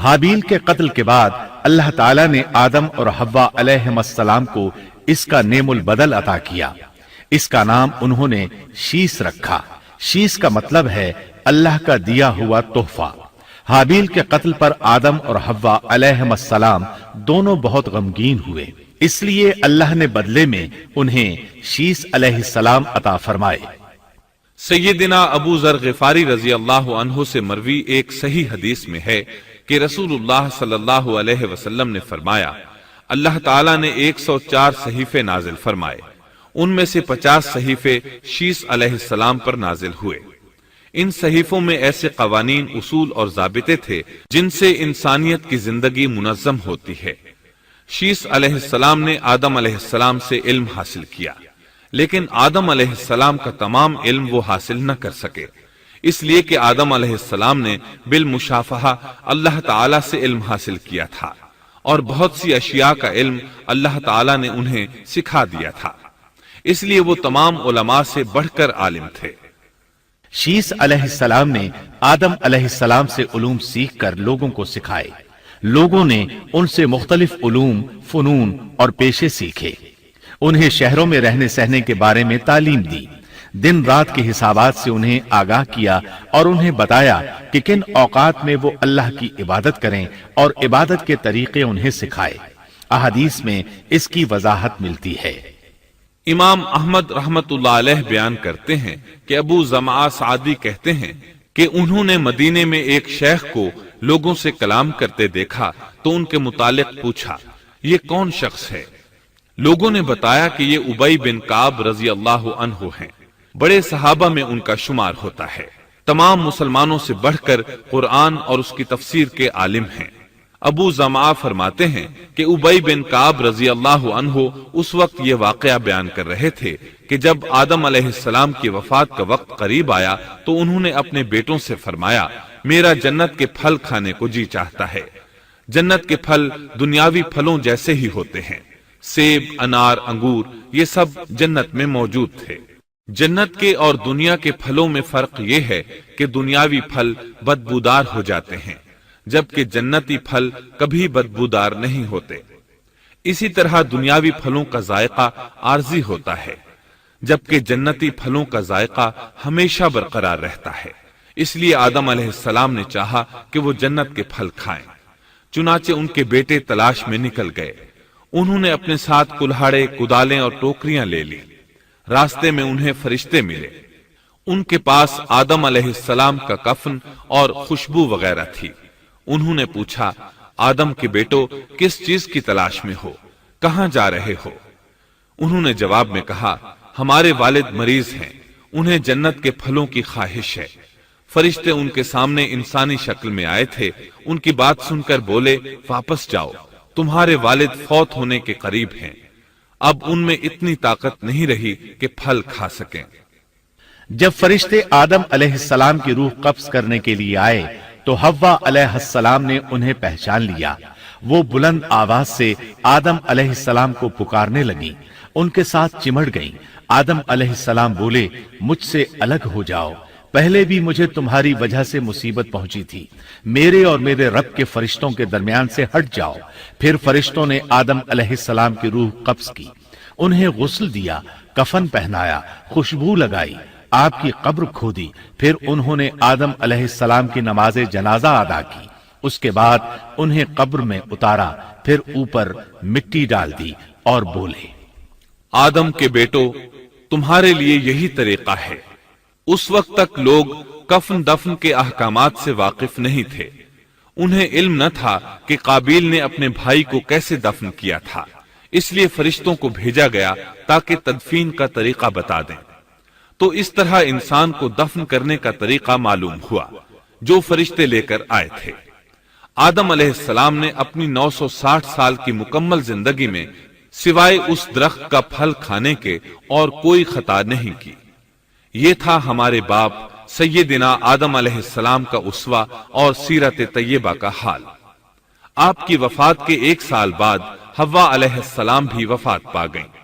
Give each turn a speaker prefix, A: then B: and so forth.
A: حابیل کے قتل کے بعد اللہ تعالیٰ نے آدم اور حوا علیہم السلام کو اس کا نعم البدل عطا کیا۔ اس کا نام انہوں نے شیس رکھا۔ شیس کا مطلب ہے اللہ کا دیا ہوا تحفہ۔ حابیل کے قتل پر آدم اور حوا علیہم السلام دونوں بہت غمگین ہوئے، اس لیے اللہ نے بدلے میں انہیں شیس علیہ السلام عطا فرمائے۔
B: سیدنا ابو ذر غفاری رضی اللہ عنہ سے مروی ایک صحیح حدیث میں ہے کہ رسول اللہ صلی اللہ علیہ وسلم نے فرمایا، اللہ تعالیٰ نے 104 صحیفے نازل فرمائے، ان میں سے 50 صحیفے شیس علیہ السلام پر نازل ہوئے۔ ان صحیفوں میں ایسے قوانین، اصول اور ضابطے تھے جن سے انسانیت کی زندگی منظم ہوتی ہے۔ شیس علیہ السلام نے آدم علیہ السلام سے علم حاصل کیا، لیکن آدم علیہ السلام کا تمام علم وہ حاصل نہ کر سکے، اس لیے کہ آدم علیہ السلام نے بالمشافہہ اللہ تعالیٰ سے علم حاصل کیا تھا، اور بہت سی اشیاء کا علم اللہ تعالیٰ نے انہیں سکھا دیا تھا، اس لیے وہ تمام علماء سے بڑھ کر عالم تھے۔
A: شیس علیہ السلام نے آدم علیہ السلام سے علوم سیکھ کر لوگوں کو سکھائے۔ لوگوں نے ان سے مختلف علوم، فنون اور پیشے سیکھے۔ انہیں شہروں میں رہنے سہنے کے بارے میں تعلیم دی، دن رات کے حسابات سے انہیں آگاہ کیا اور انہیں بتایا کہ کن اوقات میں وہ اللہ کی عبادت کریں، اور عبادت کے طریقے انہیں سکھائے۔ احادیث میں اس کی وضاحت ملتی ہے۔
B: امام احمد رحمت اللہ علیہ بیان کرتے ہیں کہ ابو زمعہ سعدی کہتے ہیں کہ انہوں نے مدینے میں ایک شیخ کو لوگوں سے کلام کرتے دیکھا تو ان کے متعلق پوچھا، یہ کون شخص ہے؟ لوگوں نے بتایا کہ یہ ابی بن کعب رضی اللہ عنہ ہیں، بڑے صحابہ میں ان کا شمار ہوتا ہے، تمام مسلمانوں سے بڑھ کر قرآن اور اس کی تفسیر کے عالم ہیں۔ ابو زمعہ فرماتے ہیں کہ ابی بن کعب رضی اللہ عنہ اس وقت یہ واقعہ بیان کر رہے تھے کہ جب آدم علیہ السلام کی وفات کا وقت قریب آیا تو انہوں نے اپنے بیٹوں سے فرمایا، میرا جنت کے پھل کھانے کو جی چاہتا ہے۔ جنت کے پھل دنیاوی پھلوں جیسے ہی ہوتے ہیں، سیب، انار، انگور، یہ سب جنت میں موجود تھے۔ جنت کے اور دنیا کے پھلوں میں فرق یہ ہے کہ دنیاوی پھل بدبودار ہو جاتے ہیں، جبکہ جنتی پھل کبھی بدبودار نہیں ہوتے۔ اسی طرح دنیاوی پھلوں کا ذائقہ عارضی ہوتا ہے، جبکہ جنتی پھلوں کا ذائقہ ہمیشہ برقرار رہتا ہے۔ اس لیے آدم علیہ السلام نے چاہا کہ وہ جنت کے پھل کھائیں، چنانچہ ان کے بیٹے تلاش میں نکل گئے۔ انہوں نے اپنے ساتھ کلہاڑے، کدالیں اور ٹوکریاں لے لی۔ راستے میں انہیں فرشتے ملے، ان کے پاس آدم علیہ السلام کا کفن اور خوشبو وغیرہ تھی۔ انہوں نے پوچھا، آدم کے بیٹو، کس چیز کی تلاش میں ہو؟ کہاں جا رہے ہو؟ انہوں نے جواب میں کہا، ہمارے والد مریض ہیں، انہیں جنت کے پھلوں کی خواہش ہے۔ فرشتے ان کے سامنے انسانی شکل میں آئے تھے، ان کی بات سن کر بولے، واپس جاؤ، تمہارے والد فوت ہونے کے قریب ہیں، اب ان میں اتنی طاقت نہیں رہی کہ پھل کھا سکیں۔
A: جب فرشتے آدم علیہ السلام کی روح قبض کرنے کے لیے آئے تو حوا علیہ السلام نے انہیں پہچان لیا۔ وہ بلند آواز سے آدم علیہ السلام کو پکارنے لگیں، ان کے ساتھ چمٹ گئیں۔ آدم علیہ السلام بولے، مجھ سے الگ ہو جاؤ، پہلے بھی مجھے تمہاری وجہ سے مصیبت پہنچی تھی، میرے اور میرے رب کے فرشتوں کے درمیان سے ہٹ جاؤ۔ پھر فرشتوں نے آدم علیہ السلام کی روح قبض کی، انہیں غسل دیا، کفن پہنایا، خوشبو لگائی، آپ کی قبر کھودی، پھر انہوں نے آدم علیہ السلام کی نماز جنازہ ادا کی۔ اس کے بعد انہیں قبر میں اتارا، پھر اوپر مٹی ڈال دی اور بولے،
B: آدم کے بیٹو، تمہارے لیے یہی طریقہ ہے۔ اس وقت تک لوگ کفن دفن کے احکامات سے واقف نہیں تھے، انہیں علم نہ تھا کہ قابیل نے اپنے بھائی کو کیسے دفن کیا تھا، اس لیے فرشتوں کو بھیجا گیا تاکہ تدفین کا طریقہ بتا دیں۔ تو اس طرح انسان کو دفن کرنے کا طریقہ معلوم ہوا جو فرشتے لے کر آئے تھے۔ آدم علیہ السلام نے اپنی 960 سال کی مکمل زندگی میں سوائے اس درخت کا پھل کھانے کے اور کوئی خطا نہیں کی۔ یہ تھا ہمارے باپ سیدنا آدم علیہ السلام کا اسوہ اور سیرت طیبہ کا حال۔ آپ کی وفات کے 1 سال بعد حوا علیہ السلام بھی وفات پا گئیں۔